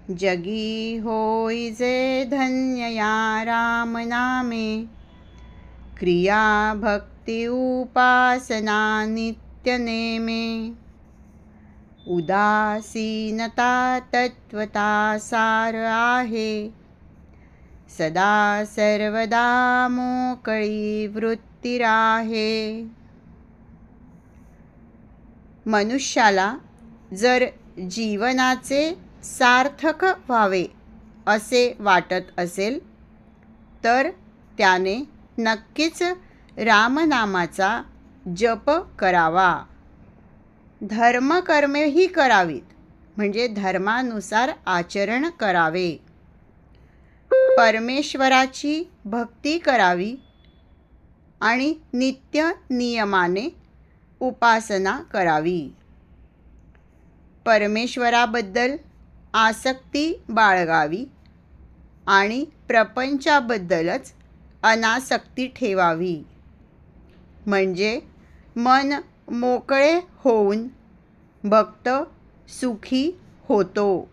जगी होई जे धन्य या राम नामे, क्रिया भक्ती उपासना नित्य नेमे, उदासीनता तत्वता सार आहे, सदा सर्वदा मोकळी वृत्ती राहे. मनुष्याला जर जीवनाचे सार्थक व्हावे असे वाटत असेल तर त्याने नक्कीच रामनामाचा जप करावा. धर्मकर्मेही करावीत, म्हणजे धर्मानुसार आचरण करावे. परमेश्वराची भक्ती करावी आणि नित्य नियमाने उपासना करावी. परमेश्वराबद्दल आसक्ती बाळगावी आणि प्रपंचाबद्दलच अनासक्ती ठेवावी. म्हणजे मन मोकळे होऊन भक्त सुखी होतो.